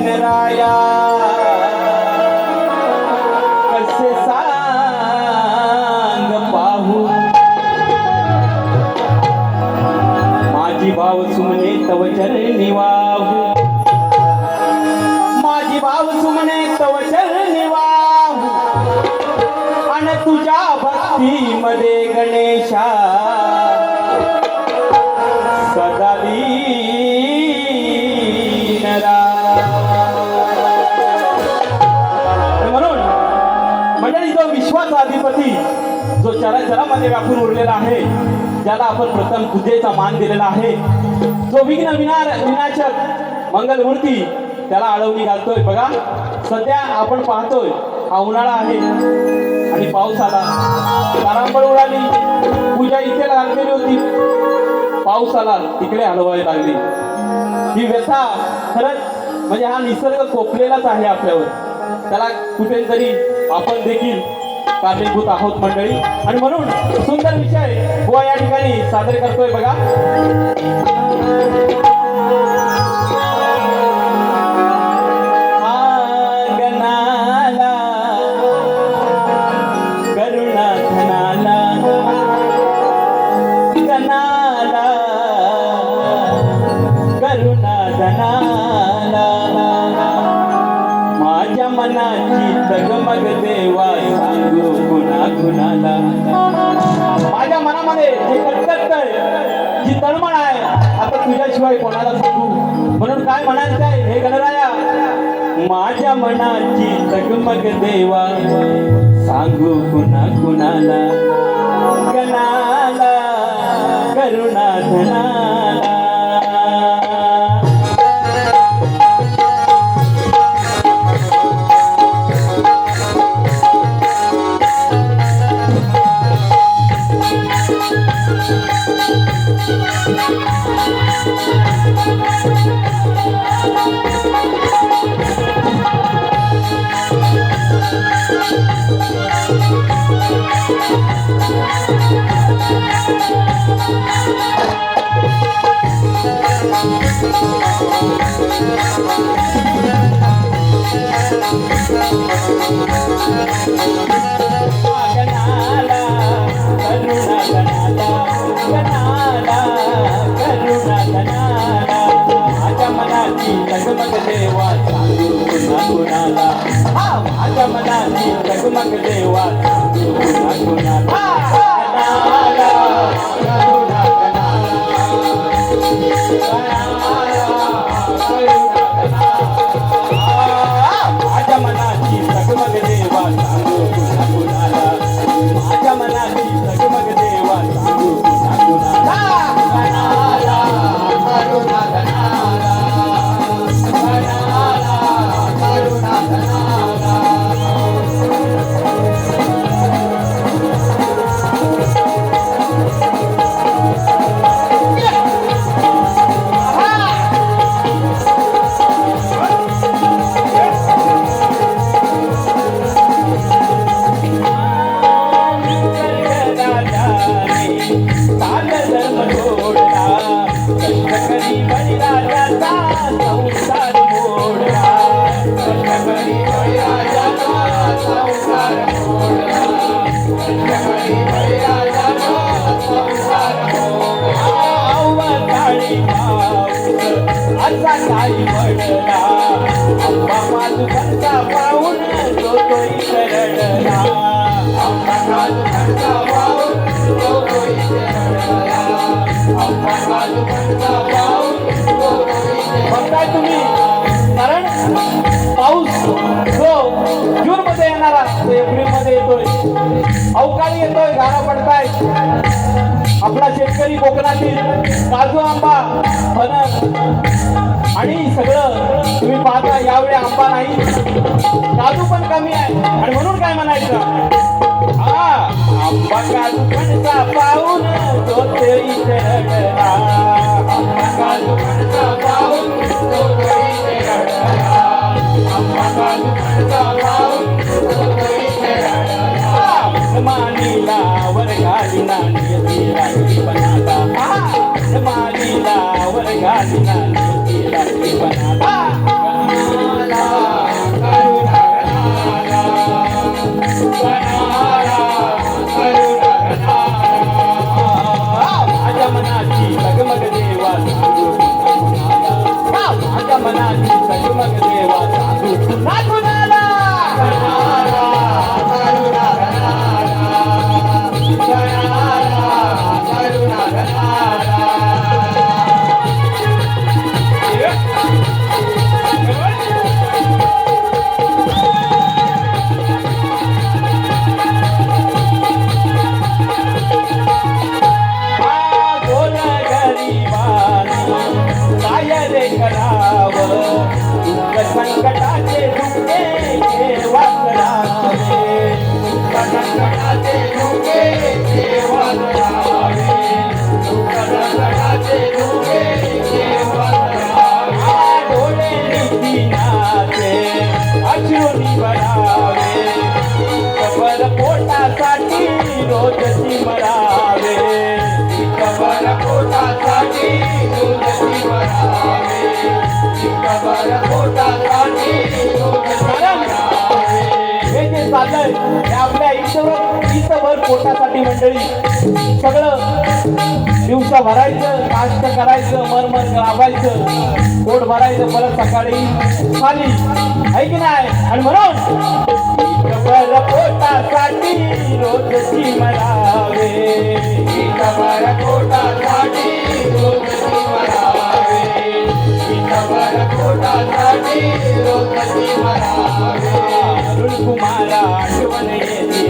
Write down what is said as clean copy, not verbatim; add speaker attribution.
Speaker 1: गणराया कसे सांग पाहू माझी भाव सुमने तव चरणी वाहू माझी भाव सुमने तव चरणी वाहू आणि तुझ्या भक्तीमध्ये गणेशा सदा लीन म्हणून मंडळी जो विश्वाचा अधिपती जो चराचरामध्ये व्यापून उरलेला आहे ज्याला आपण प्रथम पूजेचा मान दिलेला आहे जो विघ्न विनाशक मंगलमूर्ती त्याला आळवणी घालतोय बघा सध्या आपण पाहतोय हा उन्हाळा आहे आणि पाऊस आला तारांबळ उडाली पूजा इथे लागलेली होती पाऊस आला तिकडे हलवायला लागली ही व्यथा खरंच म्हणजे हा निसर्ग कोपलेलाच आहे आपल्यावर त्याला कुठेतरी आपण देखील कारणीभूत आहोत मंडळी आणि म्हणून सुंदर विषय गोवा या ठिकाणी सादर करतोय बघा माझ्या मनाची तगमग देवा सांगू कुणा कुणाला माझ्या मनामध्ये जे कटकटतंय जी तळमळ आहे आता तुझ्याशिवाय कोणाला सांगू म्हणून काय म्हणायचं आहे हे गणराया माझ्या मनाची तगमग देवा सांगू कुणा कुणाला गणाला करुणा धनाला माझ्या मनाची जगमग देवा सांगू कुणा कुणाला माझ्या मनाची जगमग देवा सांगू कुणा कुणाला माझ्या मनाची जगमग देवा सांगू कुणा कुणाला माझ्या मनाची जगमग देवा सांगू कुणा कुणाला असा काही पडला अप्पा माधुकरचा पाहून तो तोही करडला अप्पा माधुकरचा पाहून तो तोही करडला अप्पा माधुकरचा पाहून तो तोही बघताय तुम्ही कारण पाऊस जो जून मध्ये येणारा तो एप्रिल मध्ये येतोय अवकाळी येतोय गारा पडताय आपला शेतकरी कोकणातील काजू आंबा फणस आणि सगळं तुम्ही पाहता यावेळी आंबा नाही काजू पण कमी आहे आणि म्हणून काय म्हणायचं आंबा काजू फणसा पाहून तो तरी रडला आंबा काजू फणसा पाहून तो तरी रडला आंबा काजू फणसा पाहून तो तरी रडला मानीला वर घालीना नियती राखी बनाता मानीला वर घालीना नियती राखी बनाता मग देवा सांगू पुन्हा कुणाला संकटाचे धुके केव्हा करावे संकटाचे धुके केव्हा करावे संकटाचे धुके केव्हा करावे डोळे निधीनाचे अश्रुनी बनावे कबर पोटासाठी रोजची मरावे कबर पोटासाठी रोजची मरावे कबर पोटासाठी हे जे चाललंय हे आपल्या इथवर पोटासाठी मंडळी सगळं दिवसा भरायचं काष्ट करायचं मरमर राबायचं पोट भरायचं परत सकाळी खाली आहे की नाही आणि म्हणून कबर पोटासाठी रोजची मरावे कबर पोटासाठी रोजची मरावे कबर पोटासाठी रोजची मरावे अरुण कुमारा आठवण येते